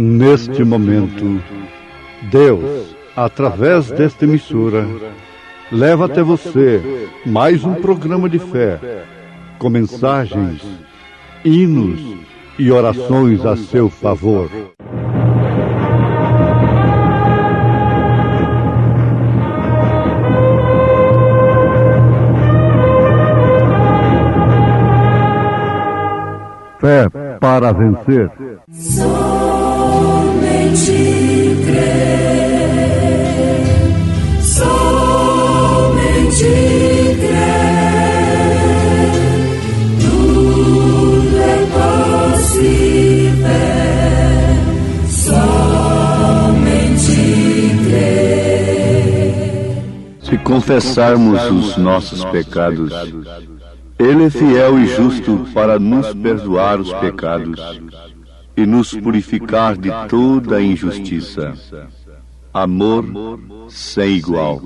Neste momento, Deus, através desta emissora, leva até você mais um programa de fé, com mensagens, hinos e orações a seu favor. Fé para vencer. Somente crer, somente crer, tudo é possível, somente crer. Se confessarmos os nossos pecados, Ele é fiel e justo para nos perdoar os pecados e nos purificar de toda a injustiça. Amor sem igual.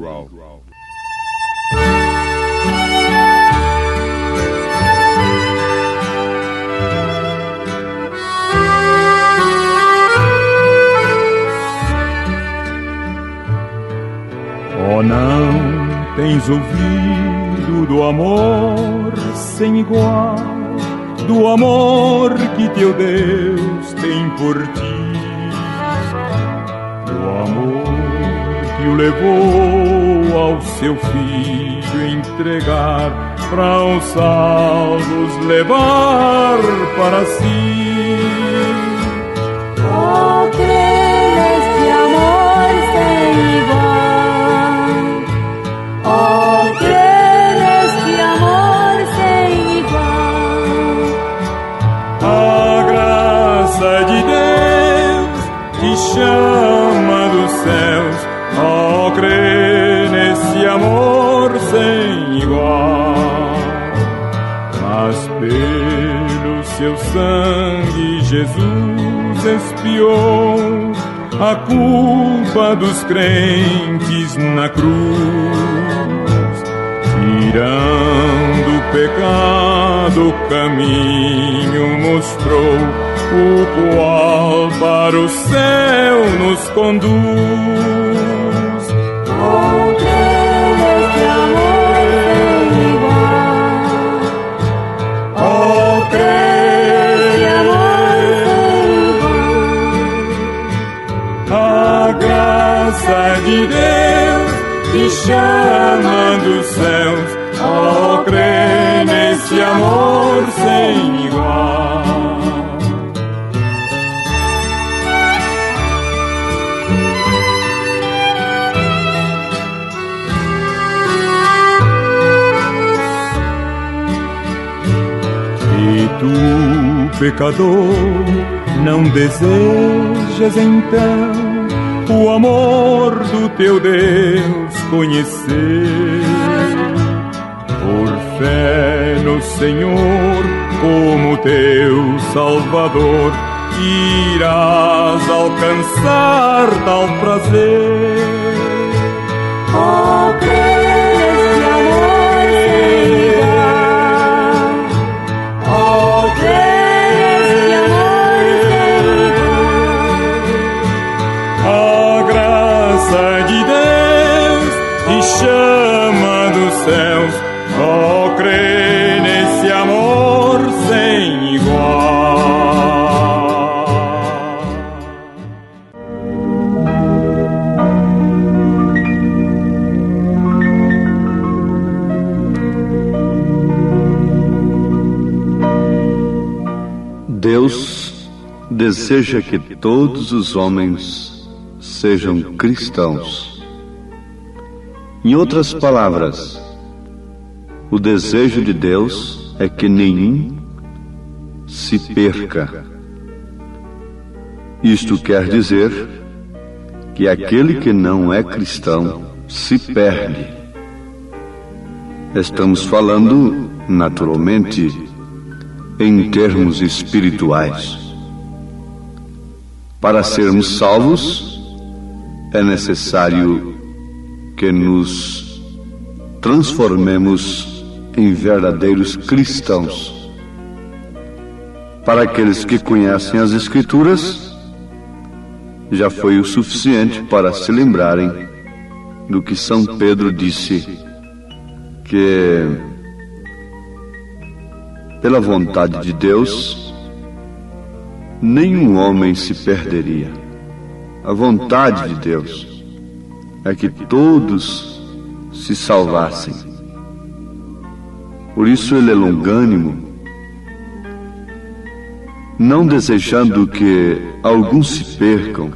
Oh, não tens ouvido do amor sem igual, do amor que teu Deus tem por ti, do amor que o levou ao seu Filho entregar, para os salvos levar para si. Oh, crer neste amor sem igual, oh, crer neste amor sem igual. A graça de Deus te chama dos céus, oh, crê nesse amor sem igual. Mas pelo seu sangue Jesus expiou a culpa dos crentes na cruz, tirando o pecado, o caminho mostrou, o qual para o céu nos conduz. Oh, crer neste amor sem igual, Oh, crê, neste amor sem igual. a graça de Deus te chama dos céus, oh, crê nesse amor sem igual. E tu, pecador, não desejas então o amor do teu Deus conhecer? Por fé no Senhor como teu Salvador, irás alcançar tal prazer. Oh, crer neste amor sem igual, oh, crer neste amor sem igual. A graça de Deus te chama dos céus, oh, crê nesse amor sem igual. Deus deseja que todos os homens sejam cristãos. Em outras palavras, o desejo de Deus é que nenhum se perca. Isto quer dizer que aquele que não é cristão se perde. Estamos falando, naturalmente, em termos espirituais. Para sermos salvos, é necessário que nos transformemos em verdadeiros cristãos. Para aqueles que conhecem as Escrituras, já foi o suficiente para se lembrarem do que São Pedro disse, que pela vontade de Deus nenhum homem se perderia. A vontade de Deus é que todos se salvassem. Por isso ele é longânimo, não desejando que alguns se percam,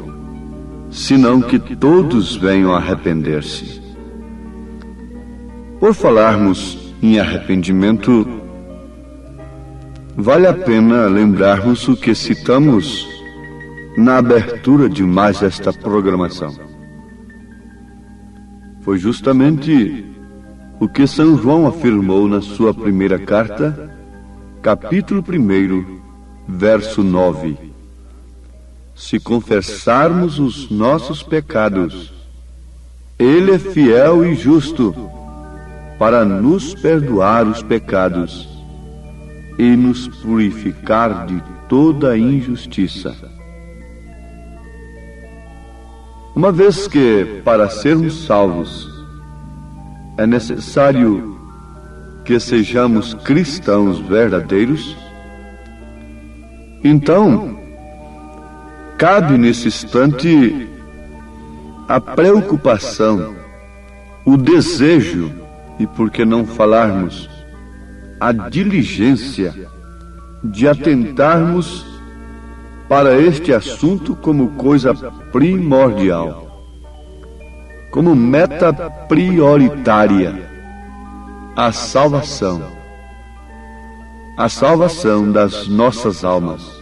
senão que todos venham a arrepender-se. Por falarmos em arrependimento, vale a pena lembrarmos o que citamos na abertura de mais esta programação. Foi justamente o que São João afirmou na sua primeira carta, capítulo 1, verso 9. Se confessarmos os nossos pecados, Ele é fiel e justo para nos perdoar os pecados e nos purificar de toda injustiça. Uma vez que, para sermos salvos, é necessário que sejamos cristãos verdadeiros, então, cabe nesse instante a preocupação, o desejo e, por que não falarmos, a diligência de atentarmos para este assunto como coisa primordial, como meta prioritária, a salvação das nossas almas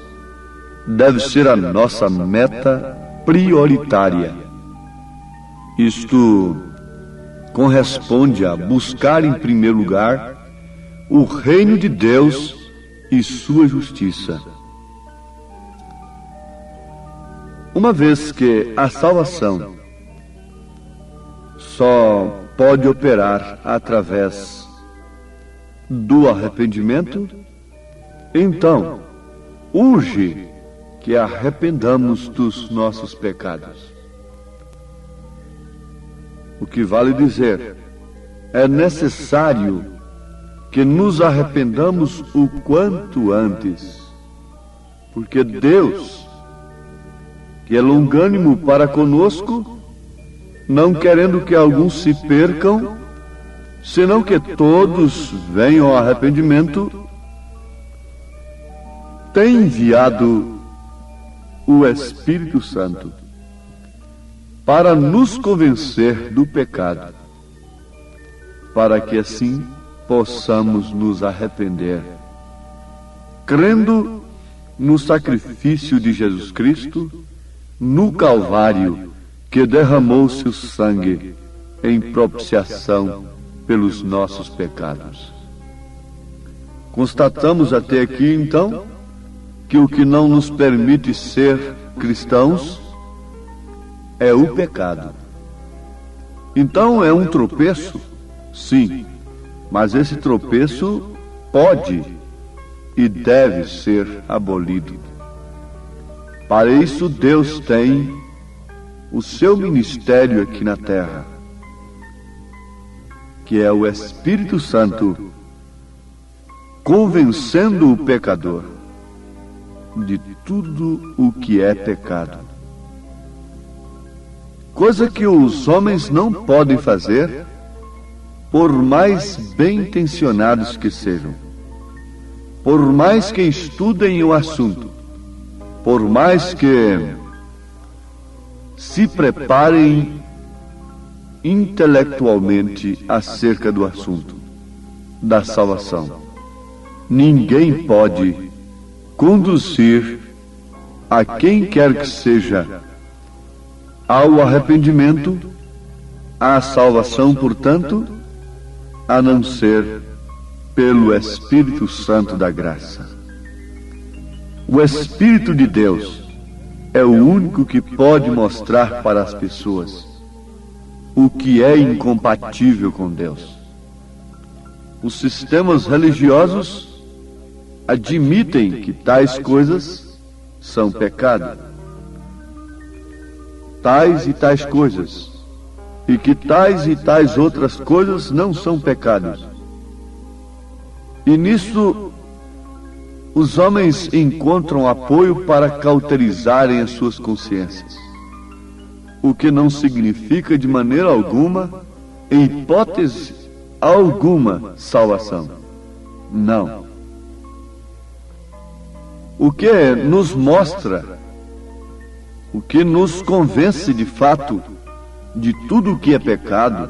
deve ser a nossa meta prioritária. Isto corresponde a buscar em primeiro lugar o reino de Deus e sua justiça. Uma vez que a salvação só pode operar através do arrependimento, então urge que arrependamos dos nossos pecados. O que vale dizer, é necessário que nos arrependamos o quanto antes, porque Deus, que é longânimo para conosco, não querendo que alguns se percam, senão que todos venham ao arrependimento, tem enviado o Espírito Santo para nos convencer do pecado, para que assim possamos nos arrepender, crendo no sacrifício de Jesus Cristo, no Calvário, que derramou seu sangue em propiciação pelos nossos pecados. Constatamos até aqui, então, que o que não nos permite ser cristãos é o pecado. Então é um tropeço? Sim, mas esse tropeço pode e deve ser abolido. Para isso Deus tem o seu ministério aqui na terra, que é o Espírito Santo, convencendo o pecador de tudo o que é pecado. Coisa que os homens não podem fazer, por mais bem intencionados que sejam, por mais que estudem o assunto, por mais que se preparem intelectualmente acerca do assunto da salvação. Ninguém pode conduzir a quem quer que seja ao arrependimento, à salvação, portanto, a não ser pelo Espírito Santo da graça. O Espírito de Deus é o único que pode mostrar para as pessoas o que é incompatível com Deus. Os sistemas religiosos admitem que tais coisas são pecado. tais e tais coisas, e que tais e tais outras coisas não são pecados. E nisso os homens encontram apoio para cauterizarem as suas consciências, o que não significa de maneira alguma, em hipótese alguma, salvação. Não. O que nos mostra, o que nos convence de fato de tudo o que é pecado,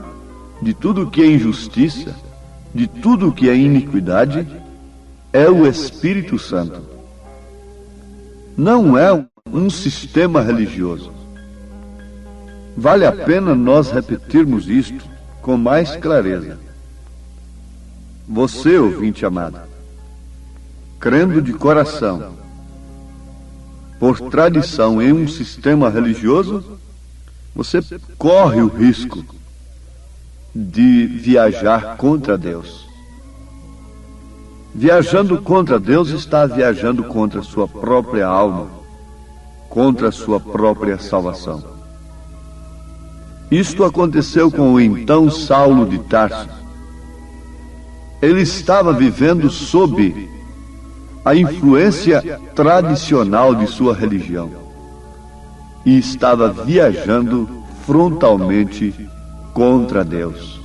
de tudo o que é injustiça, de tudo o que é iniquidade, é o Espírito Santo. Não é um sistema religioso. Vale a pena nós repetirmos isto com mais clareza. Você, ouvinte amado, crendo de coração, por tradição em um sistema religioso, você corre o risco de viajar contra Deus. Viajando contra Deus, está viajando contra a sua própria alma, contra a sua própria salvação. Isto aconteceu com o então Saulo de Tarso. Ele estava vivendo sob a influência tradicional de sua religião e estava viajando frontalmente contra Deus.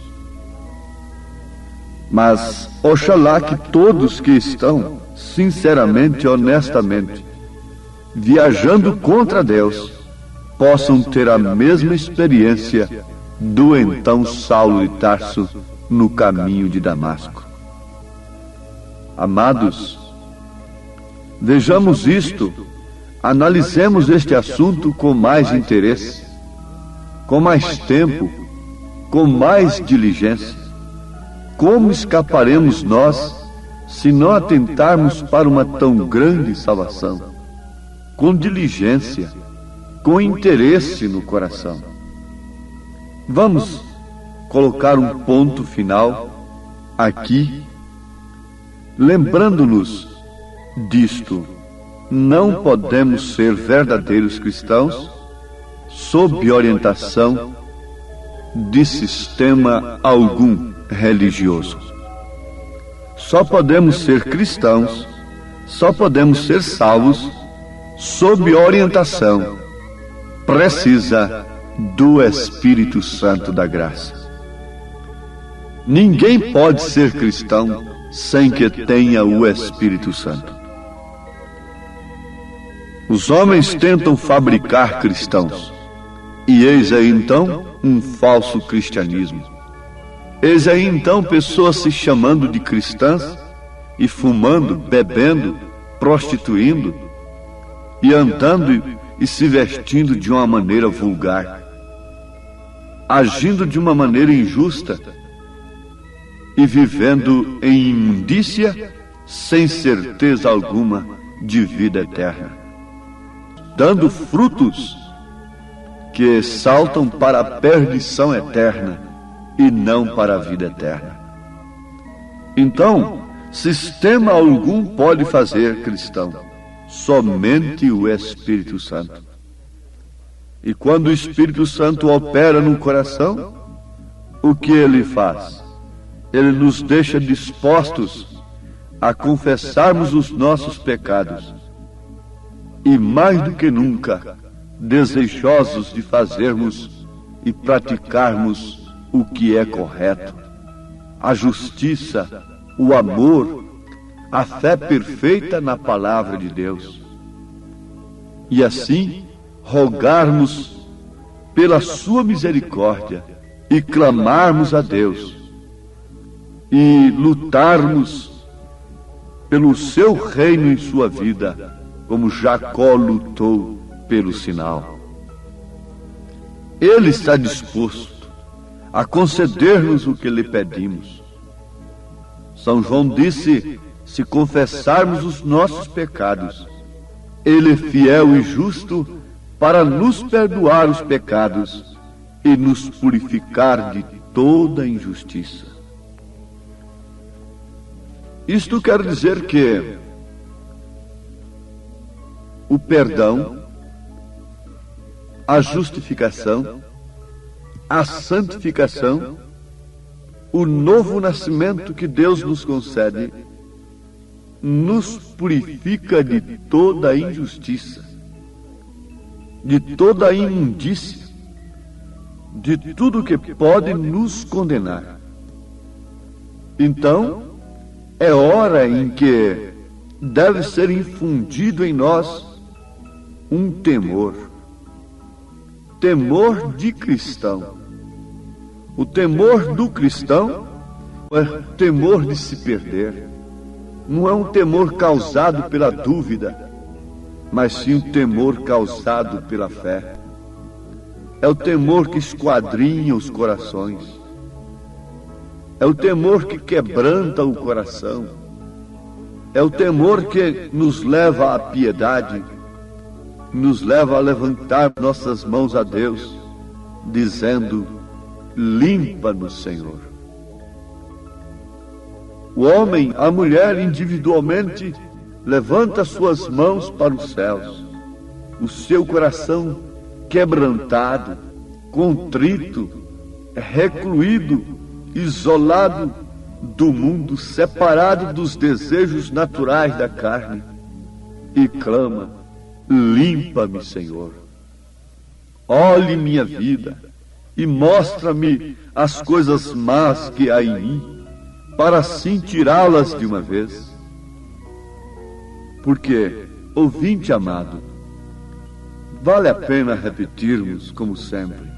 Mas oxalá que todos que estão sinceramente, honestamente, viajando contra Deus, possam ter a mesma experiência do então Saulo de Tarso no caminho de Damasco. Amados, vejamos isto, analisemos este assunto com mais interesse, com mais tempo, com mais diligência. Como escaparemos nós se não atentarmos para uma tão grande salvação? Com diligência, com interesse no coração. Vamos colocar um ponto final aqui, lembrando-nos disto. Não podemos ser verdadeiros cristãos sob orientação de sistema algum religioso. Só podemos ser cristãos, só podemos ser salvos sob orientação precisa do Espírito Santo da graça. Ninguém pode ser cristão sem que tenha o Espírito Santo. Os homens tentam fabricar cristãos, e eis aí então um falso cristianismo. Eis aí então pessoas se chamando de cristãs e fumando, bebendo, prostituindo e andando e se vestindo de uma maneira vulgar, agindo de uma maneira injusta e vivendo em imundícia sem certeza alguma de vida eterna, dando frutos que saltam para a perdição eterna e não para a vida eterna. Então, sistema algum pode fazer cristão, somente o Espírito Santo. E quando o Espírito Santo opera no coração, o que ele faz? Ele nos deixa dispostos a confessarmos os nossos pecados e, mais do que nunca, desejosos de fazermos e praticarmos o que é correto, a justiça, o amor, a fé perfeita na palavra de Deus. E assim, rogarmos pela sua misericórdia e clamarmos a Deus e lutarmos pelo seu reino em sua vida, como Jacó lutou pelo sinal. Ele está disposto a conceder-nos o que lhe pedimos. São João disse: se confessarmos os nossos pecados, ele é fiel e justo para nos perdoar os pecados e nos purificar de toda injustiça. Isto quer dizer que o perdão, a justificação, a santificação, o novo nascimento que Deus nos concede, nos purifica de toda a injustiça, de toda a imundícia, de tudo que pode nos condenar. Então, é hora em que deve ser infundido em nós um temor de cristão. O temor do cristão é temor de se perder. Não é um temor causado pela dúvida, mas sim um temor causado pela fé. É o temor que esquadrinha os corações. É o temor que quebranta o coração. É o temor que nos leva à piedade, nos leva a levantar nossas mãos a Deus, dizendo: limpa-nos, Senhor. O homem, a mulher individualmente, levanta suas mãos para os céus. O seu coração quebrantado, contrito, recluído, isolado do mundo, separado dos desejos naturais da carne, e clama: limpa-me, Senhor. Olhe minha vida e mostra-me as coisas más que há em mim, para assim tirá-las de uma vez. Porque, ouvinte amado, vale a pena repetirmos, como sempre,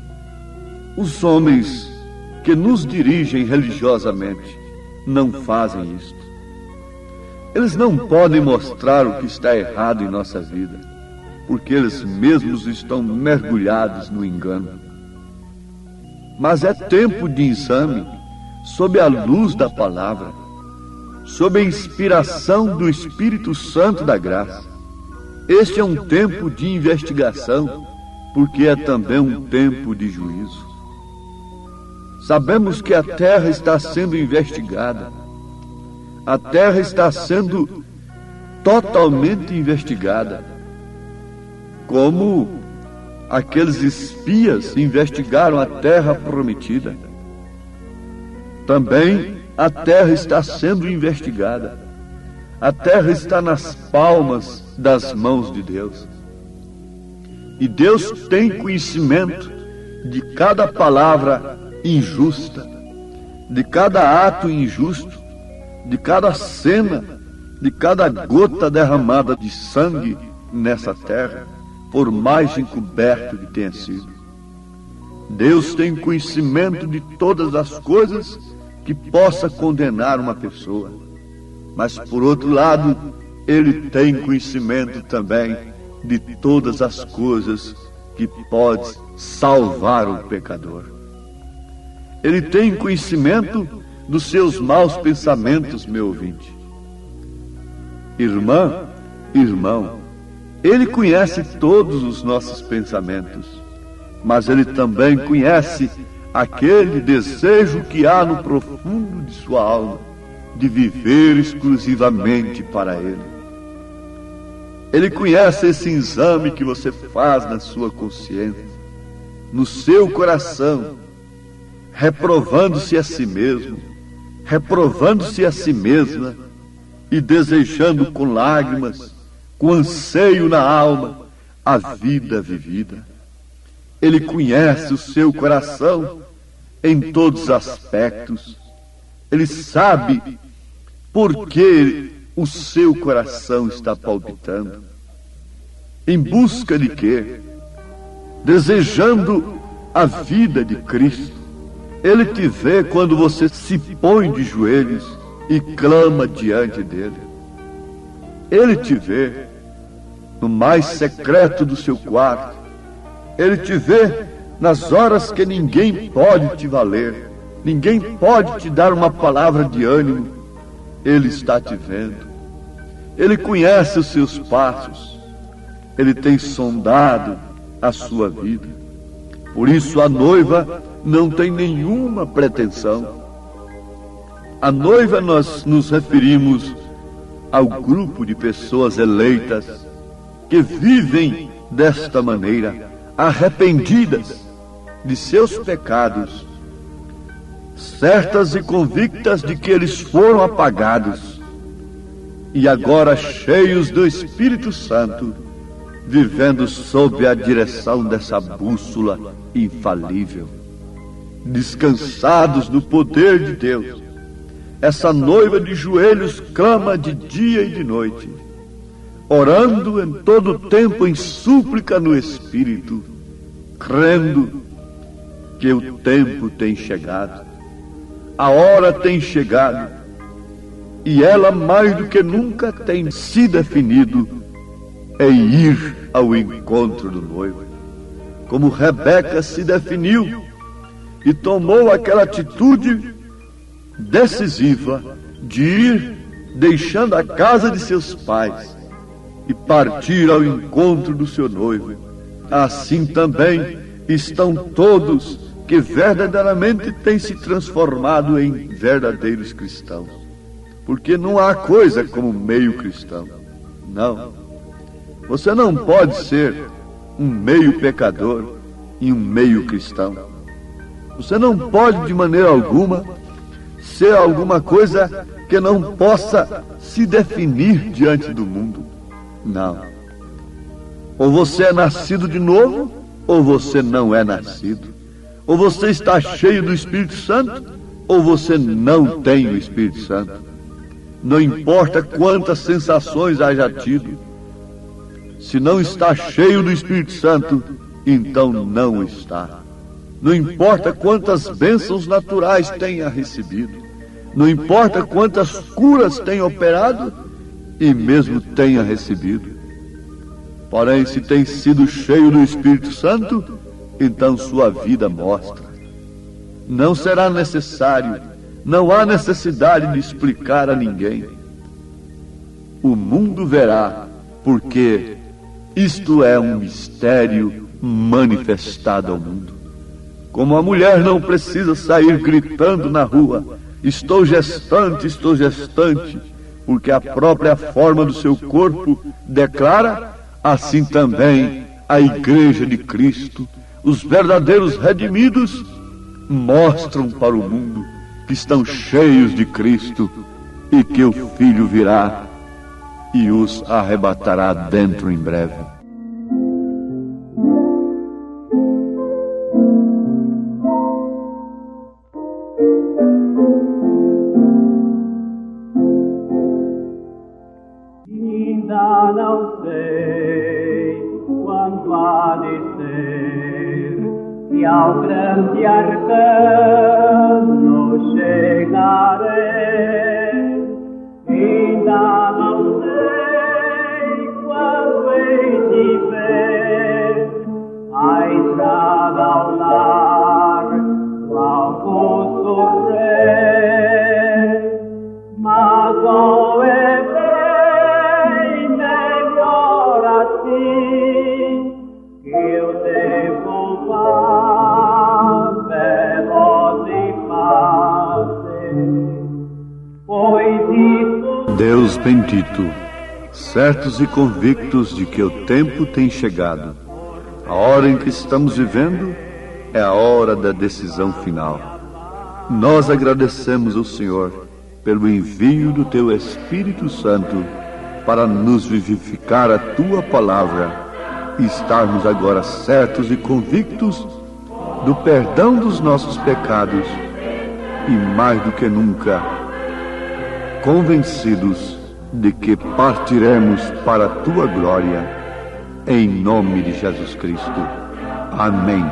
os homens que nos dirigem religiosamente não fazem isto. Eles não podem mostrar o que está errado em nossa vida, porque eles mesmos estão mergulhados no engano. Mas é tempo de exame, sob a luz da palavra, sob a inspiração do Espírito Santo da graça. Este é um tempo de investigação, porque é também um tempo de juízo. Sabemos que a terra está sendo investigada. A terra está sendo totalmente investigada. Como aqueles espias investigaram a terra prometida. Também a terra está sendo investigada. A terra está nas palmas das mãos de Deus. E Deus tem conhecimento de cada palavra injusta, de cada ato injusto, de cada cena, de cada gota derramada de sangue nessa terra, por mais encoberto que tenha sido. Deus tem conhecimento de todas as coisas que possa condenar uma pessoa, mas por outro lado, Ele tem conhecimento também de todas as coisas que pode salvar o pecador. Ele tem conhecimento dos seus maus pensamentos, meu ouvinte. Irmã, irmão, Ele conhece todos os nossos pensamentos, mas Ele também conhece aquele desejo que há no profundo de sua alma, de viver exclusivamente para Ele. Ele conhece esse exame que você faz na sua consciência, no seu coração, reprovando-se a si mesmo, reprovando-se a si mesma e desejando com lágrimas, com anseio na alma, a vida vivida. Ele conhece o seu coração em todos os aspectos. Ele sabe por que o seu coração está palpitando. Em busca de quê? Desejando a vida de Cristo. Ele te vê quando você se põe de joelhos e clama diante dele. Ele te vê no mais secreto do seu quarto. Ele te vê nas horas que ninguém pode te valer, ninguém pode te dar uma palavra de ânimo. Ele está te vendo. Ele conhece os seus passos. Ele tem sondado a sua vida. Por isso a noiva não tem nenhuma pretensão. A noiva, nós nos referimos ao grupo de pessoas eleitas que vivem desta maneira, arrependidas de seus pecados, certas e convictas de que eles foram apagados, e agora cheios do Espírito Santo, vivendo sob a direção dessa bússola infalível, descansados no poder de Deus. Essa noiva de joelhos clama de dia e de noite, orando em todo tempo em súplica no Espírito, crendo que o tempo tem chegado, a hora tem chegado, e ela mais do que nunca tem se definido em ir ao encontro do noivo, como Rebeca se definiu e tomou aquela atitude decisiva de ir deixando a casa de seus pais e partir ao encontro do seu noivo. Assim também estão todos que verdadeiramente têm se transformado em verdadeiros cristãos, porque não há coisa como meio cristão. Não, você não pode ser um meio pecador e um meio cristão. Você não pode de maneira alguma ser alguma coisa que não possa se definir diante do mundo. Não. Ou você é nascido de novo, ou você não é nascido. Ou você está cheio do Espírito Santo, ou você não tem o Espírito Santo. Não importa quantas sensações haja tido, se não está cheio do Espírito Santo, então não está. Não importa quantas bênçãos naturais tenha recebido, não importa quantas curas tenha operado e mesmo tenha recebido. Porém, se tem sido cheio do Espírito Santo, então sua vida mostra. Não será necessário, não há necessidade de explicar a ninguém. O mundo verá, porque isto é um mistério manifestado ao mundo. Como a mulher não precisa sair gritando na rua, estou gestante, porque a própria forma do seu corpo declara, assim também a Igreja de Cristo, os verdadeiros redimidos, mostram para o mundo que estão cheios de Cristo e que o Filho virá e os arrebatará dentro em breve. Ainda não sei quando há de ser que ao grande arcano chegarei. Ainda não sei quando hei de ver a entrada ao lar do Augusto Rei, mas ou é bem melhor assim que o tempo vá veloz e fácil, pois isso. Deus bendito, certos e convictos de que o tempo tem chegado, a hora em que estamos vivendo é a hora da decisão final. Nós agradecemos ao Senhor pelo envio do Teu Espírito Santo para nos vivificar a Tua palavra e estarmos agora certos e convictos do perdão dos nossos pecados e, mais do que nunca, convencidos de que partiremos para a Tua glória, em nome de Jesus Cristo. Amém.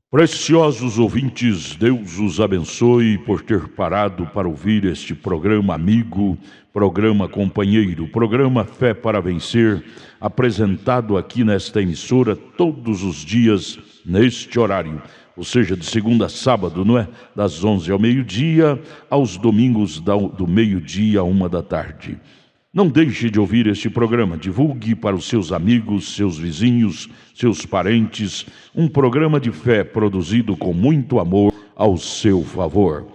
Preciosos ouvintes, Deus os abençoe por ter parado para ouvir este programa amigo, programa companheiro, programa Fé para Vencer, apresentado aqui nesta emissora todos os dias neste horário, ou seja, de segunda a sábado, não é? Das 11 ao meio-dia, aos domingos do meio-dia à 1 da tarde. Não deixe de ouvir este programa, divulgue para os seus amigos, seus vizinhos, seus parentes, um programa de fé produzido com muito amor ao seu favor.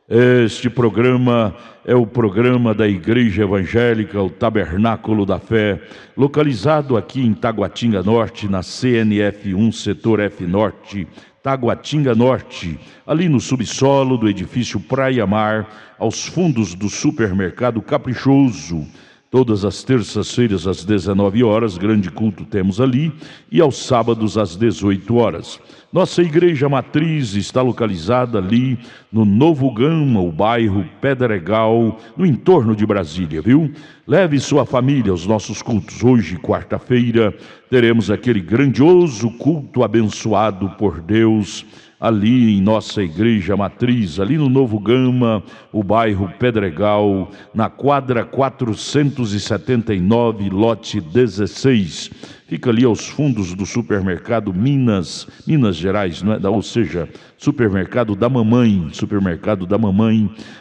Este programa é o programa da Igreja Evangélica, o Tabernáculo da Fé, localizado aqui em Taguatinga Norte, na CNF 1, Setor F Norte, Taguatinga Norte, ali no subsolo do edifício Praia Mar, aos fundos do supermercado Caprichoso. Todas as terças-feiras às 19 horas, grande culto temos ali, e aos sábados às 18 horas. Nossa igreja matriz está localizada ali no Novo Gama, o bairro Pedregal, no entorno de Brasília, viu? Leve sua família aos nossos cultos. Hoje, quarta-feira, teremos aquele grandioso culto abençoado por Deus, ali em nossa igreja matriz, ali no Novo Gama, o bairro Pedregal, na quadra 479, lote 16. Fica ali aos fundos do supermercado Minas Gerais, não é? Ou seja, supermercado da mamãe,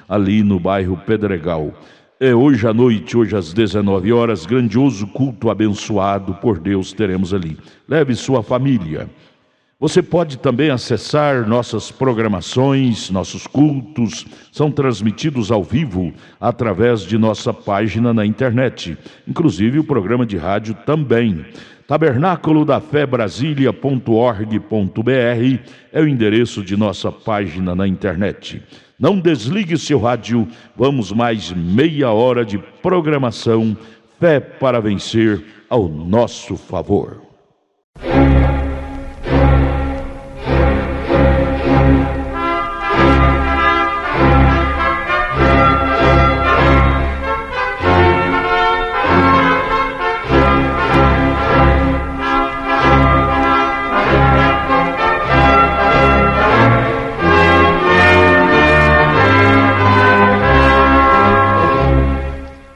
ali no bairro Pedregal. Hoje à noite, hoje às 19 horas, grandioso culto abençoado por Deus teremos ali. Leve sua família. Você pode também acessar nossas programações, nossos cultos, são transmitidos ao vivo através de nossa página na internet, inclusive o programa de rádio também. Tabernáculo da Fé Brasília.org.br é o endereço de nossa página na internet. Não desligue seu rádio, vamos mais meia hora de programação, Fé para Vencer ao nosso favor.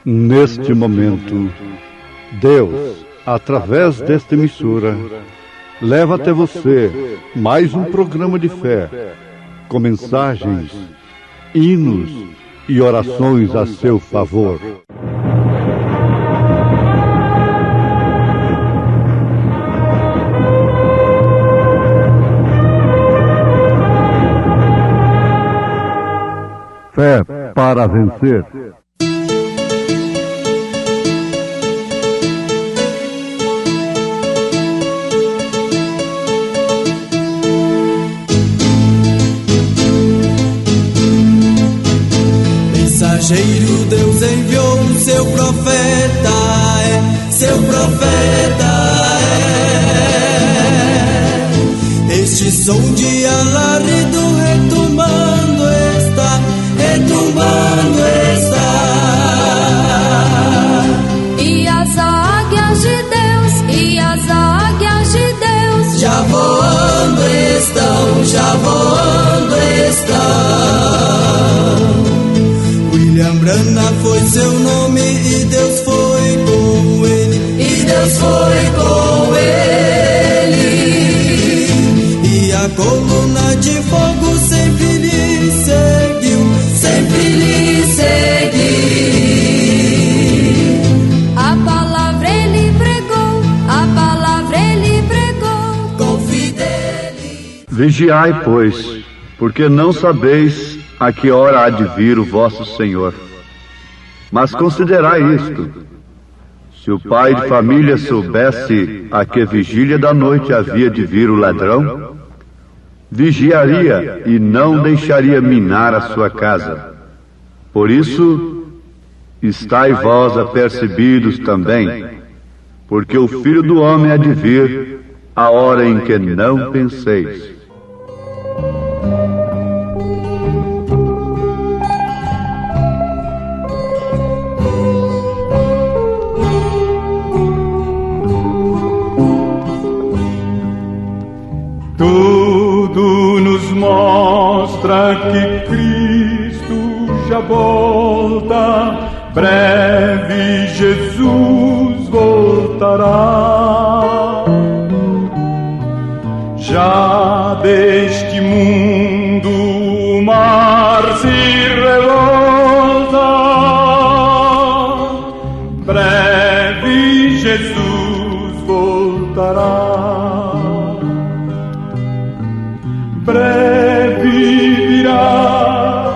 Neste momento, Deus, através desta emissora, leva até você mais um programa de fé, com mensagens, hinos e orações a seu favor. Fé para vencer. Mensageiro Deus enviou o seu profeta, seu profeta é. Este som de alarido retumbando está, E as águias de Deus, já voando estão. William Branham foi seu nome e Deus foi com ele, e a coluna de fogo sempre lhe seguiu. A palavra ele pregou, confie dele. Vigiai, pois, porque não sabeis a que hora há de vir o vosso Senhor. Mas considerai isto: se o pai de família soubesse a que vigília da noite havia de vir o ladrão, vigiaria e não deixaria minar a sua casa. Por isso, estai vós apercebidos também, porque o Filho do Homem há de vir a hora em que não penseis. Tudo nos mostra que Cristo já volta, breve Jesus voltará. Já deste mundo o mar se revolta, breve Jesus voltará. Breve virá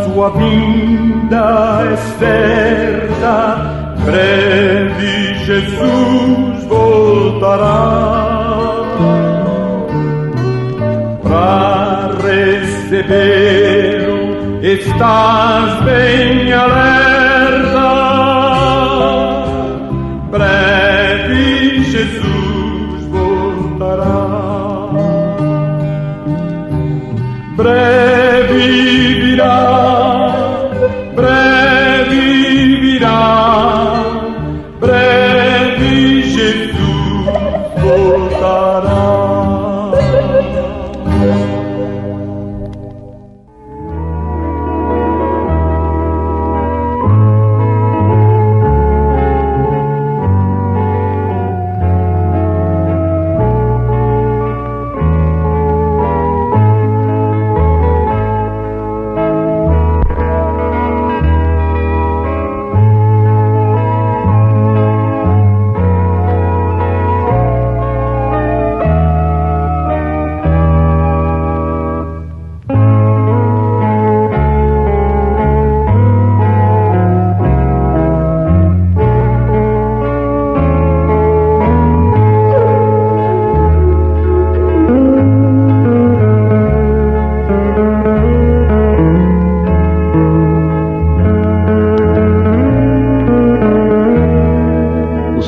sua vinda é certa, breve Jesus voltará. Pra recebê-lo estás bem alerta, breve Jesus voltará. Breve virá, breve virá, breve Jesus voltará.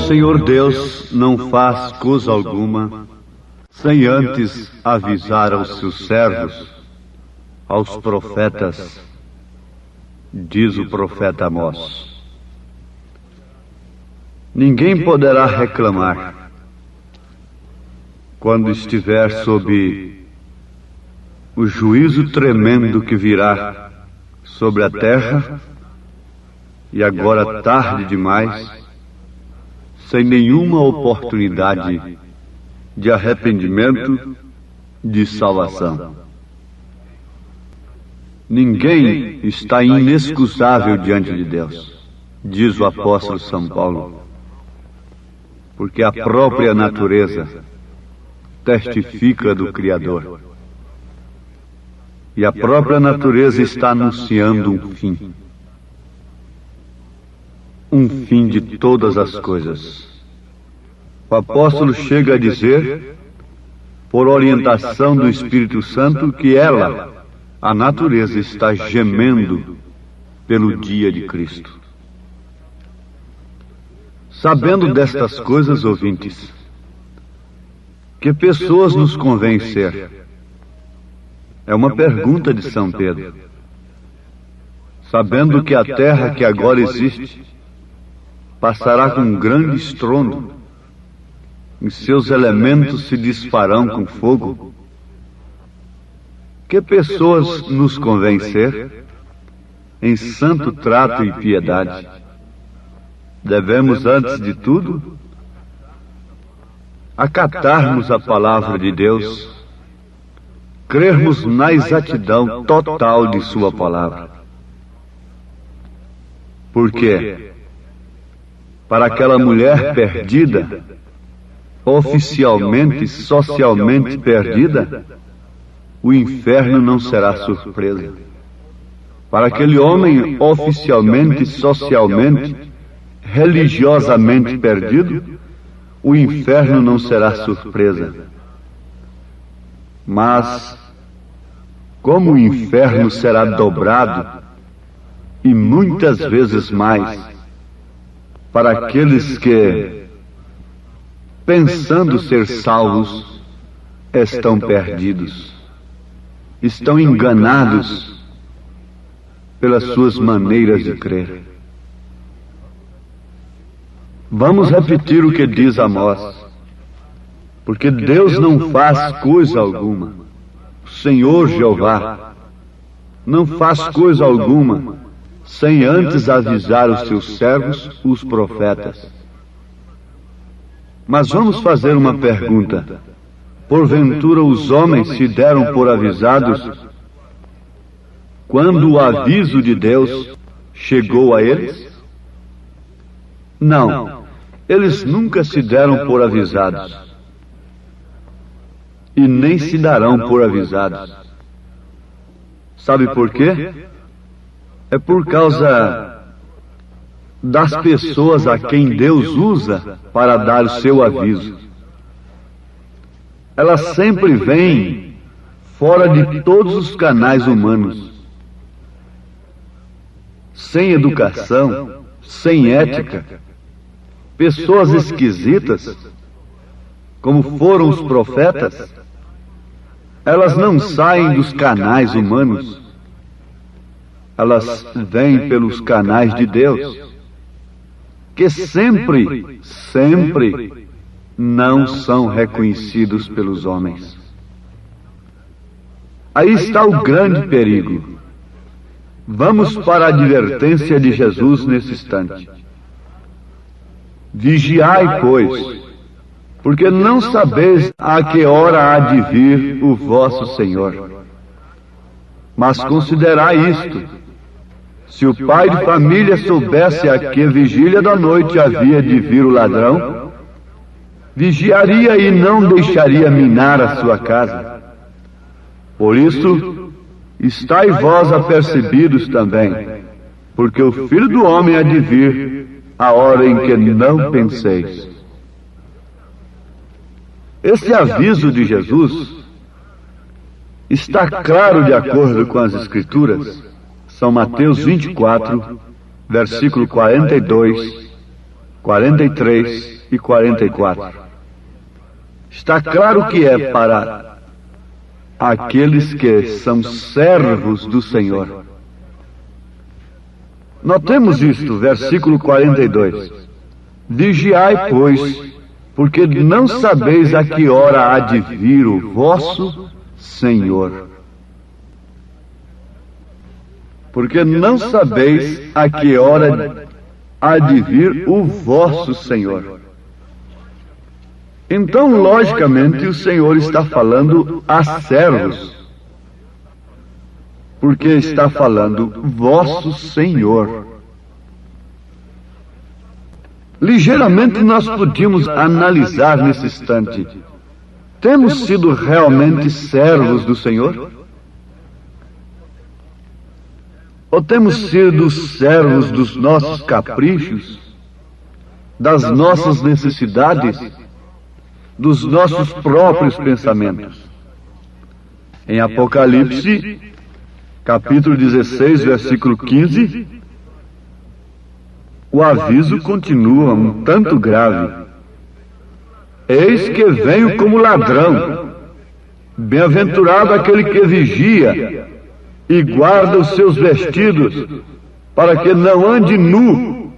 Senhor Deus não faz coisa alguma sem antes avisar aos seus servos, aos profetas, diz o profeta Amós. Ninguém poderá reclamar quando estiver sob o juízo tremendo que virá sobre a terra, e agora tarde demais, sem nenhuma oportunidade de arrependimento, de salvação. Ninguém está inexcusável diante de Deus, diz o apóstolo São Paulo, porque a própria natureza testifica do Criador. E a própria natureza está anunciando um fim. Um fim de todas as coisas. O apóstolo chega a dizer, por orientação do Espírito Santo, que ela, a natureza, está gemendo pelo dia de Cristo. Sabendo destas coisas, ouvintes, que pessoas nos convém ser? É uma pergunta de São Pedro. Sabendo que a terra que agora existe passará com um grande estrondo, e seus elementos se disparão com fogo, que pessoas nos convém ser? Em santo trato e piedade. Devemos, antes de tudo, acatarmos a palavra de Deus, crermos na exatidão total de sua palavra. Por quê? Para aquela mulher perdida, oficialmente, socialmente perdida, o inferno não será surpresa. Para aquele homem oficialmente, socialmente, religiosamente perdido, o inferno não será surpresa. Mas, como o inferno será dobrado, e muitas vezes mais, para aqueles que, pensando ser salvos, estão perdidos, estão enganados pelas suas maneiras de crer. Vamos repetir o que diz Amós, porque Deus não faz coisa alguma, o Senhor Jeová não faz coisa alguma sem antes avisar os seus servos, os profetas. Mas vamos fazer uma pergunta. Porventura os homens se deram por avisados quando o aviso de Deus chegou a eles? Não, eles nunca se deram por avisados. E nem se darão por avisados. Sabe por quê? é por causa das pessoas a quem Deus usa para dar o seu aviso. Elas sempre vêm fora de todos os canais humanos, sem educação, sem ética, pessoas esquisitas, como foram os profetas. Elas não saem dos canais humanos, elas vêm pelos canais de Deus, que sempre não são reconhecidos pelos homens. Aí está o grande perigo. Vamos para a advertência de Jesus nesse instante. Vigiai, pois, porque não sabeis a que hora há de vir o vosso Senhor. Mas considerai isto: se o pai de família soubesse a que vigília da noite havia de vir o ladrão, vigiaria e não deixaria minar a sua casa. Por isso, estai vós apercebidos também, porque o Filho do Homem há de vir a hora em que não penseis. Esse aviso de Jesus está claro de acordo com as Escrituras. São Mateus 24, versículo 42, 43 e 44. Está claro que é para aqueles que são servos do Senhor. Notemos isto, versículo 42. Vigiai, pois, porque não sabeis a que hora há de vir o vosso Senhor. Porque não sabeis a que hora há de vir o vosso Senhor. Então, logicamente, o Senhor está falando a servos, porque está falando vosso Senhor. Ligeiramente nós podíamos analisar nesse instante: temos sido realmente servos do Senhor? Ou temos sido servos dos nossos caprichos, das nossas necessidades, dos nossos próprios pensamentos? Em Apocalipse, capítulo 16, versículo 15, o aviso continua um tanto grave. Eis que venho como ladrão. Bem-aventurado aquele que vigia e guarda os seus vestidos, para que não ande nu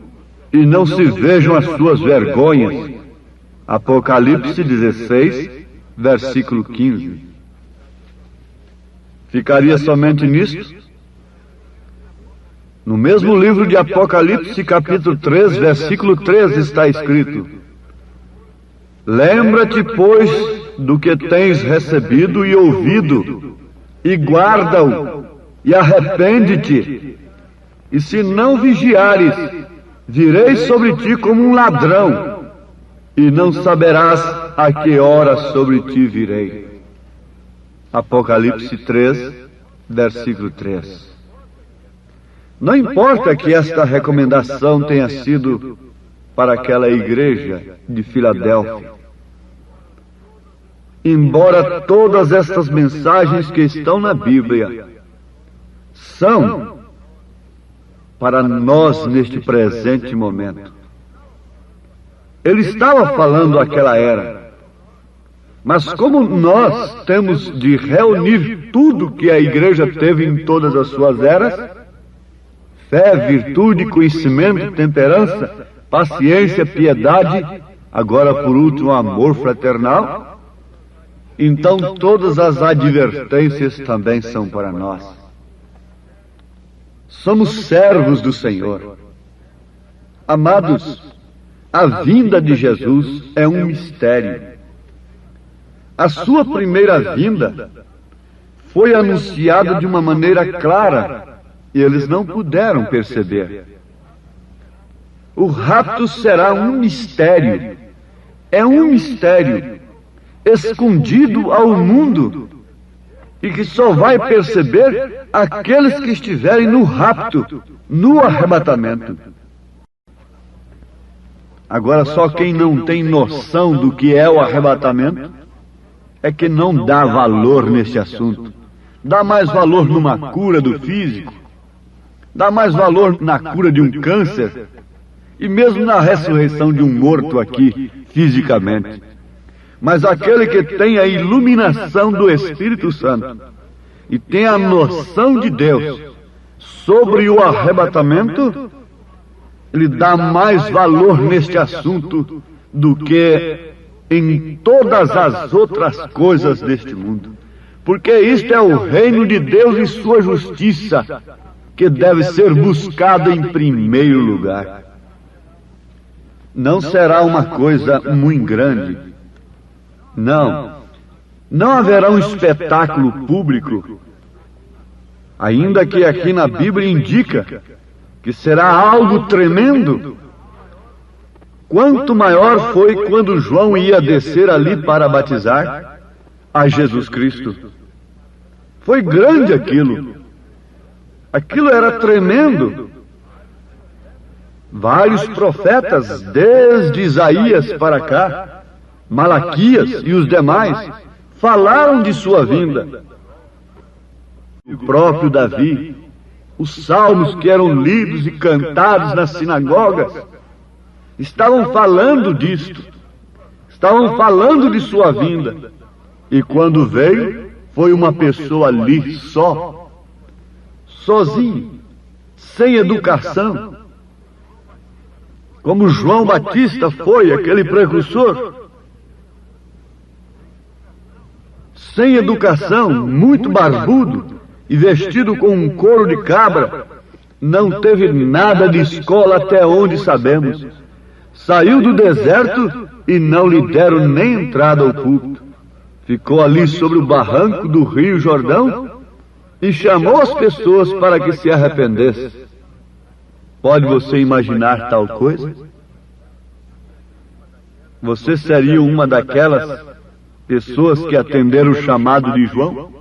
e não se vejam as suas vergonhas. Apocalipse 16, versículo 15. Ficaria somente nisto? No mesmo livro de Apocalipse, capítulo 3, versículo 3, está escrito: lembra-te, pois, do que tens recebido e ouvido, e guarda-o, e arrepende-te. E se não vigiares, virei sobre ti como um ladrão, e não saberás a que hora sobre ti virei. Apocalipse 3, versículo 3. Não importa que esta recomendação tenha sido para aquela igreja de Filadélfia. Embora todas estas mensagens que estão na Bíblia são para nós neste presente momento. Ele estava falando àquela era. Mas como nós temos de reunir tudo que a igreja teve em todas as suas eras, fé, virtude, conhecimento, temperança, paciência, piedade, agora por último amor fraternal, então todas as advertências também são para nós. Somos servos do Senhor. Amados, a vinda de Jesus é um mistério. A sua primeira vinda foi anunciada de uma maneira clara, e eles não puderam perceber. O rapto será um mistério. É um mistério escondido ao mundo. e que só vai perceber aqueles que estiverem no rapto, no arrebatamento. Agora, só quem não tem noção do que é o arrebatamento é que não dá valor nesse assunto. Dá mais valor numa cura do físico, dá mais valor na cura de um câncer e mesmo na ressurreição de um morto aqui, fisicamente. Mas aquele que tem a iluminação do Espírito Santo e tem a noção de Deus sobre o arrebatamento, ele dá mais valor neste assunto do que em todas as outras coisas deste mundo. Porque isto é o reino de Deus e sua justiça que deve ser buscado em primeiro lugar. Não será uma coisa muito grande. Não haverá um espetáculo público, ainda que aqui na Bíblia indica que será algo tremendo. Quanto maior foi quando João ia descer ali para batizar a Jesus Cristo. Foi grande aquilo. Aquilo era tremendo. Vários profetas, desde Isaías para cá, Malaquias e os demais, falaram de sua vinda. O próprio Davi, os salmos que eram lidos e cantados nas sinagogas, estavam falando disto, estavam falando de sua vinda. E quando veio, foi uma pessoa ali sozinho, sem educação, como João Batista foi, aquele precursor, sem educação, muito barbudo e vestido com um couro de cabra, não teve nada de escola até onde sabemos. Saiu do deserto e não lhe deram nem entrada ao púlpito. Ficou ali sobre o barranco do Rio Jordão e chamou as pessoas para que se arrependessem. Pode você imaginar tal coisa? Você seria uma daquelas pessoas que atenderam o chamado de João?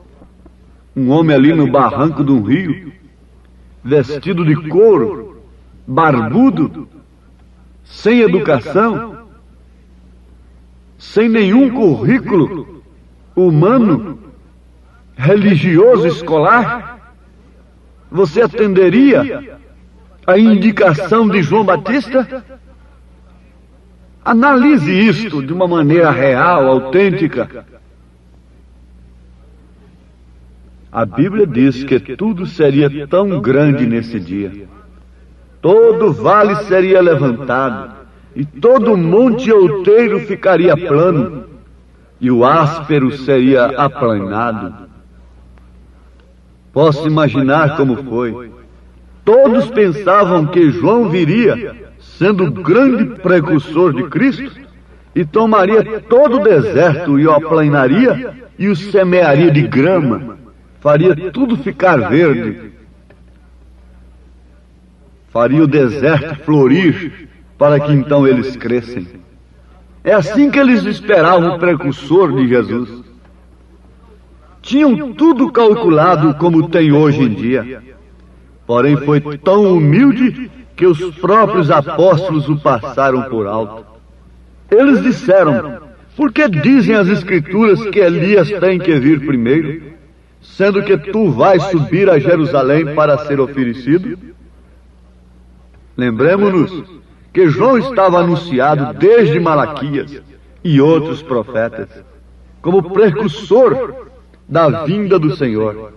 Um homem ali no barranco de um rio, vestido de couro, barbudo, sem educação, sem nenhum currículo humano, religioso, escolar? Você atenderia a indicação de João Batista? Analise isto de uma maneira real, autêntica. A Bíblia diz que tudo seria tão grande nesse dia. Todo vale seria levantado, e todo monte outeiro ficaria plano, e o áspero seria aplanado. Posso imaginar como foi. Todos pensavam que João viria, sendo o grande precursor de Cristo, e tomaria todo o deserto e o aplanaria e o semearia de grama, faria tudo ficar verde, faria o deserto florir para que então eles crescem. É assim que eles esperavam o precursor de Jesus. Tinham tudo calculado como tem hoje em dia. Porém foi tão humilde que os próprios apóstolos o passaram por alto. Eles disseram: por que dizem as Escrituras que Elias tem que vir primeiro, sendo que tu vais subir a Jerusalém para ser oferecido? Lembremos-nos que João estava anunciado desde Malaquias e outros profetas como precursor da vinda do Senhor.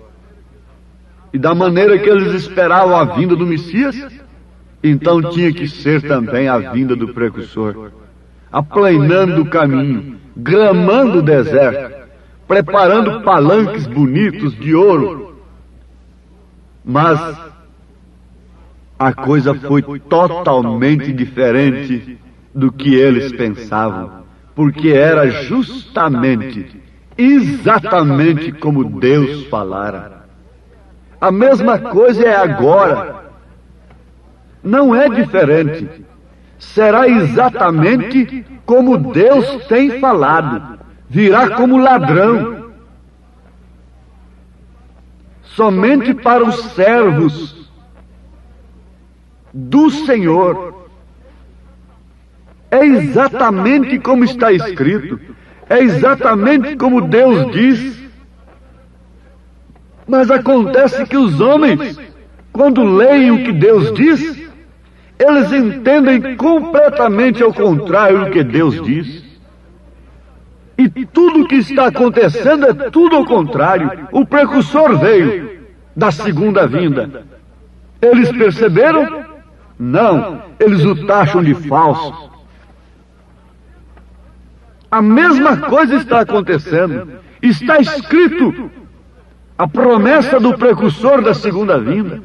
E da maneira que eles esperavam a vinda do Messias, então tinha que ser também a vinda do precursor, aplanando o caminho, gramando o deserto, preparando palanques bonitos de ouro. Mas a coisa foi totalmente diferente do que eles pensavam, porque era justamente, exatamente como Deus falara. A mesma coisa é agora. Não é diferente. Será exatamente como Deus tem falado. Virá como ladrão. somente para os servos do Senhor. É exatamente como está escrito, é exatamente como Deus diz. Mas acontece que os homens, quando leem o que Deus diz, eles entendem completamente ao contrário do que Deus diz. E tudo o que está acontecendo é tudo ao contrário. O precursor veio da segunda vinda. Eles perceberam? Não, eles o taxam de falso. A mesma coisa está acontecendo. Está escrito a promessa do precursor da segunda vinda.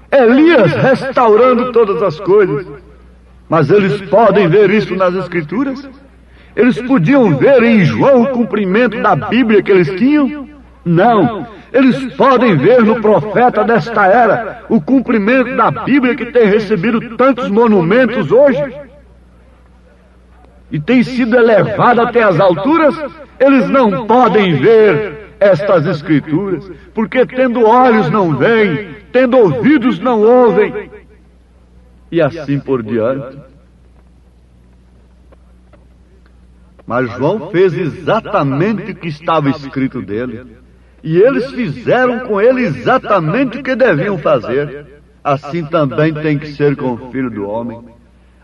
Elias restaurando todas as coisas. Mas eles podem ver isso nas Escrituras? Eles podiam ver em João o cumprimento da Bíblia que eles tinham? Não. Eles podem ver no profeta desta era o cumprimento da Bíblia que tem recebido tantos monumentos hoje e tem sido elevado até as alturas. Eles não podem ver estas Escrituras, porque tendo olhos não veem, tendo ouvidos não ouvem, e assim por diante. Mas João fez exatamente o que estava escrito dele. E eles fizeram com ele exatamente o que deviam fazer. Assim também tem que ser com o Filho do Homem.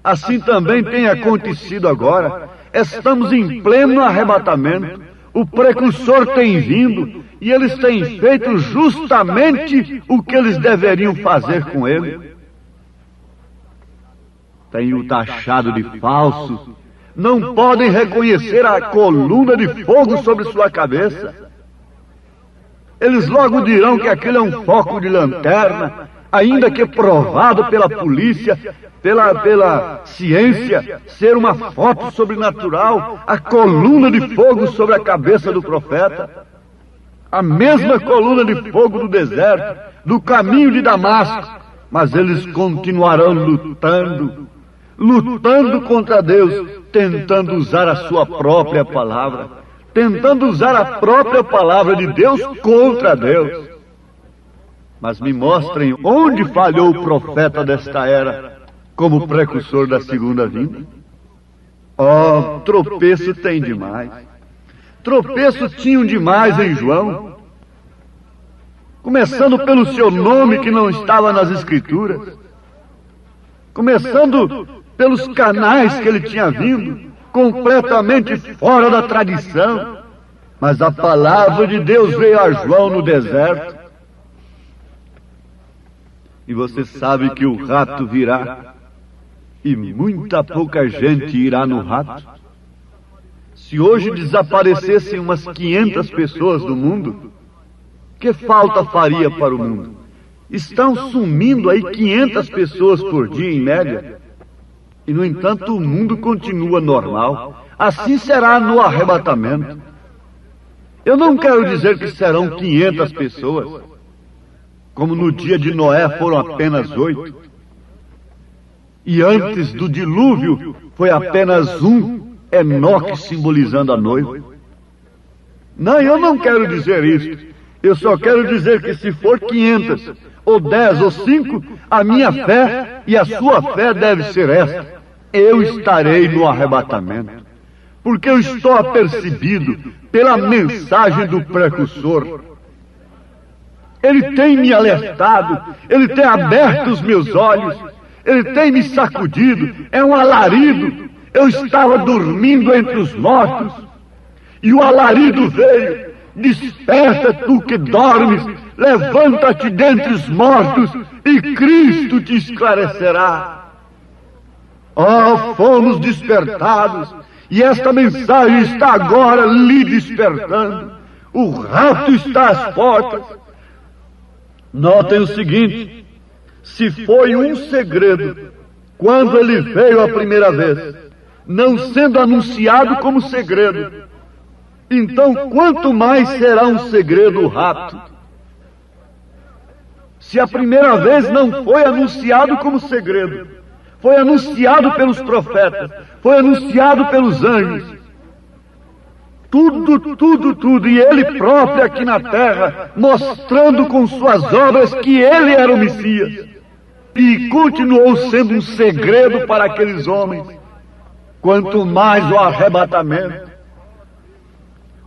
Assim também tem acontecido agora. Estamos em pleno arrebatamento. O precursor tem vindo e eles têm feito justamente o que eles deveriam fazer com ele. Tem o taxado de falso. Não podem reconhecer a coluna de fogo sobre sua cabeça. Eles logo dirão que aquilo é um foco de lanterna, ainda que provado pela polícia, pela ciência, ser uma foto sobrenatural, a coluna de fogo sobre a cabeça do profeta. A mesma coluna de fogo do deserto, do caminho de Damasco. Mas eles continuarão lutando contra Deus, tentando usar a sua própria palavra, tentando usar a própria palavra de Deus contra Deus. Mas me mostrem onde falhou o profeta desta era, como precursor da segunda vinda. Oh, tropeço tem demais. Tropeço tinham demais em João. Começando pelo seu nome que não estava nas Escrituras. Começando pelos canais que ele tinha vindo, completamente fora da tradição. Mas a palavra de Deus veio a João no deserto. E você sabe que o rato virá, e muita pouca gente irá no rato. Se hoje desaparecessem umas 500 pessoas do mundo, que falta faria para o mundo? Estão sumindo aí 500 pessoas por dia em média. E, no entanto, o mundo continua normal. Assim será no arrebatamento. Eu não quero dizer que serão 500 pessoas, como no dia de Noé foram apenas 8. E antes do dilúvio foi apenas um, Enoque simbolizando a noiva. Não, eu não quero dizer isso. Eu só quero dizer que se for 500, ou 10, ou 5, a minha fé e a sua fé deve ser esta. Eu estarei no arrebatamento, porque eu estou apercebido pela mensagem do precursor. Ele tem me alertado, ele tem aberto os meus olhos, ele tem me sacudido, é um alarido. Eu estava dormindo entre os mortos, e o alarido veio. Desperta tu que dormes, levanta-te dentre os mortos, e Cristo te esclarecerá. Oh, fomos despertados, e esta mensagem está agora lhe despertando. O rato está às portas. Notem o seguinte: se foi um segredo quando ele veio a primeira vez, não sendo anunciado como segredo, então quanto mais será um segredo o rapto? Se a primeira vez não foi anunciado como segredo, foi anunciado pelos profetas, foi anunciado pelos anjos, tudo, e Ele próprio aqui na terra, mostrando com suas obras que Ele era o Messias. E continuou sendo um segredo para aqueles homens, quanto mais o arrebatamento.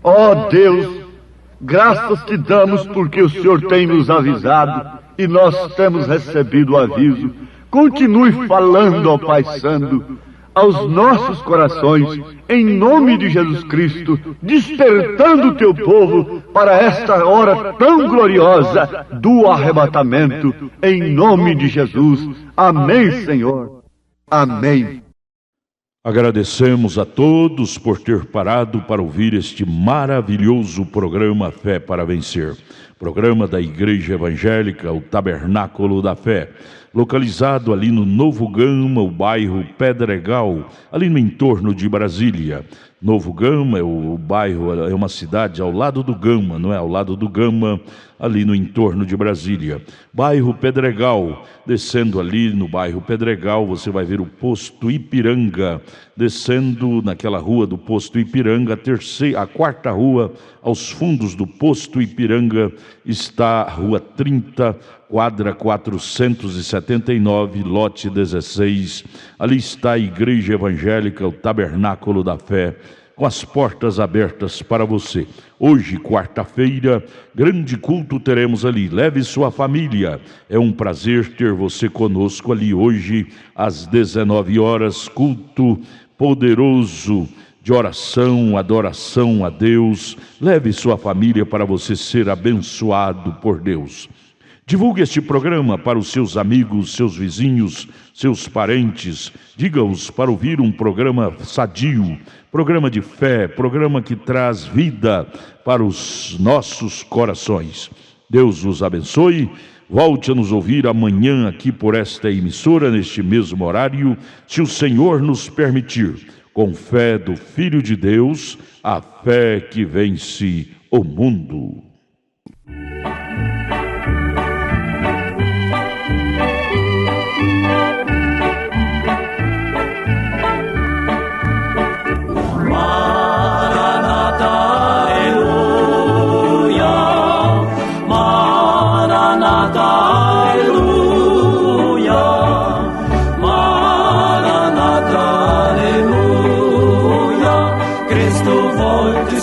Ó Deus, graças te damos porque o Senhor tem nos avisado e nós temos recebido o aviso. Continue falando, ó Pai Santo, aos nossos corações, em nome de Jesus Cristo, despertando o teu povo para esta hora tão gloriosa do arrebatamento, em nome de Jesus. Amém, Senhor. Amém. Agradecemos a todos por ter parado para ouvir este maravilhoso programa Fé para Vencer. Programa da Igreja Evangélica, o Tabernáculo da Fé, localizado ali no Novo Gama, o bairro Pedregal, ali no entorno de Brasília. Novo Gama é o bairro, é uma cidade ao lado do Gama, não é? Ao lado do Gama, ali no entorno de Brasília. Bairro Pedregal, descendo ali no bairro Pedregal, você vai ver o posto Ipiranga. Descendo naquela rua do posto Ipiranga, a quarta rua, aos fundos do posto Ipiranga, está a rua 30, quadra 479, lote 16. Ali está a Igreja Evangélica, o Tabernáculo da Fé, com as portas abertas para você. Hoje, quarta-feira, grande culto teremos ali. Leve sua família. É um prazer ter você conosco ali hoje, às 19 horas, culto poderoso de oração, adoração a Deus. Leve sua família para você ser abençoado por Deus. Divulgue este programa para os seus amigos, seus vizinhos, seus parentes. Diga-os para ouvir um programa sadio, programa de fé, programa que traz vida para os nossos corações. Deus os abençoe. Volte a nos ouvir amanhã aqui por esta emissora, neste mesmo horário, se o Senhor nos permitir. Com fé do Filho de Deus, a fé que vence o mundo.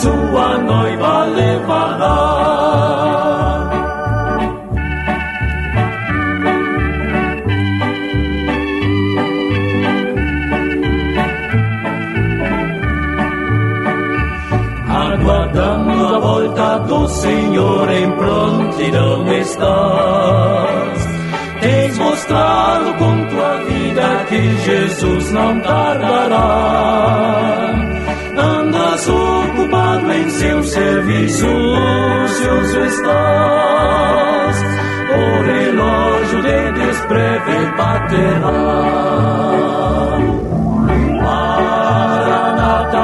Sua noiva levará. Aguardando a volta do Senhor, em prontidão estás. Tens mostrado com tua vida que Jesus não tardará. Andas ocupado em seu serviço, ocioso estás. O relógio de desprever baterá. Maranata,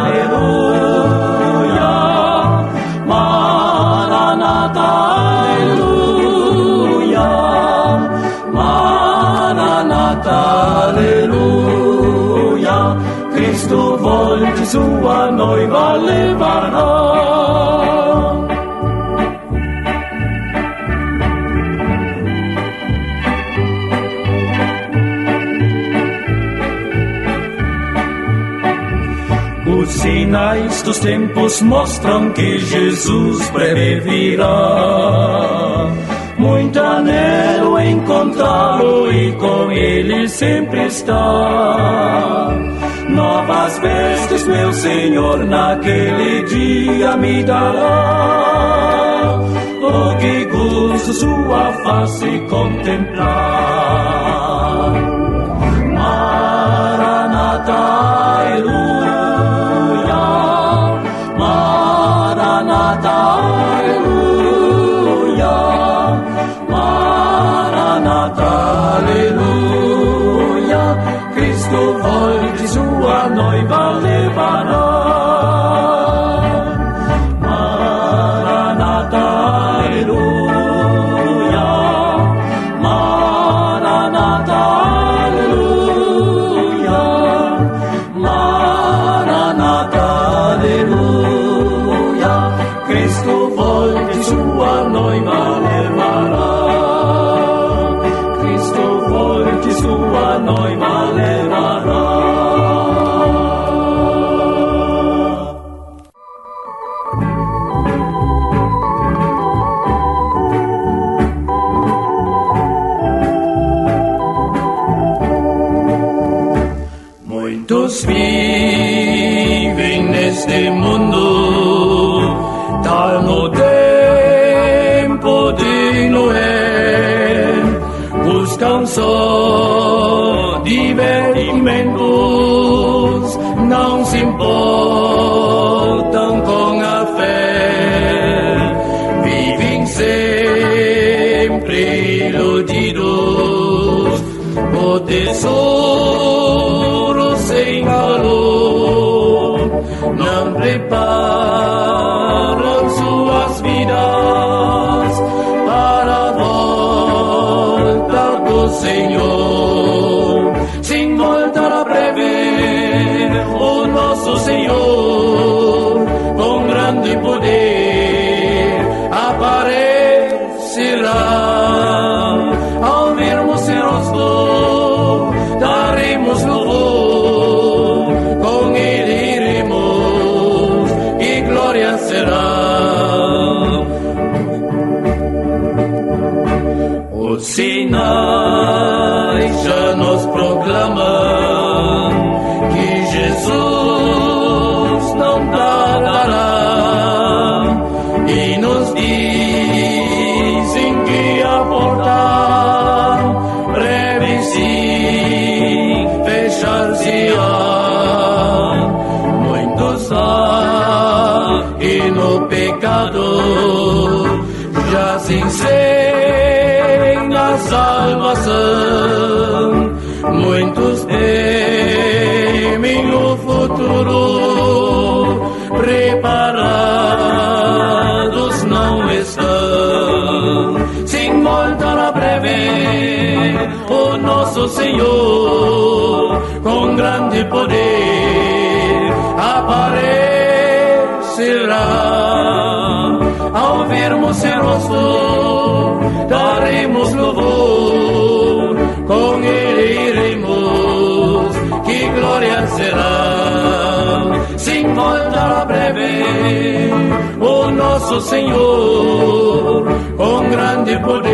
aleluia. Maranata, aleluia. Maranata, aleluia. Cristo volte, sua noiva levará. Os sinais dos tempos mostram que Jesus breve virá. Muito anelo encontrá-lo e com ele sempre está. Novas vestes, meu Senhor, naquele dia me dará. Oh, que gosto sua face contemplar. Maranata, aleluia. Maranata, aleluia. Maranata, aleluia. Cristo volte, sua noiva levará. Maranata, aleluia. Maranata, aleluia. Maranata, aleluia. sua noiva levará. Muitos vivem neste mundo, tá no tempo de Noé, buscam só divertimentos, não se importam com a fé, vivem sempre iludidos, o tesouro sem valor, não preparam suas vidas para a volta do Senhor. Sem voltar a prever, o nosso Senhor, com grande poder, aparecerá. Ao vermos seu rosto, daremos louvor, com ele iremos, e glória será. Os sinais já nos proclamam que Jesus não tardará, e nos dizem que a porta breve sim fechar-se-á. Muitos há e no pecado jazem sem a salvação. Muitos temem o futuro, preparados não estão. Sem voltar a prever, o nosso Senhor, com grande poder, aparecerá. Ao vermos seu rosto, daremos louvor, com ele iremos, que glória será. Sem voltar a prever, o nosso Senhor, com grande poder,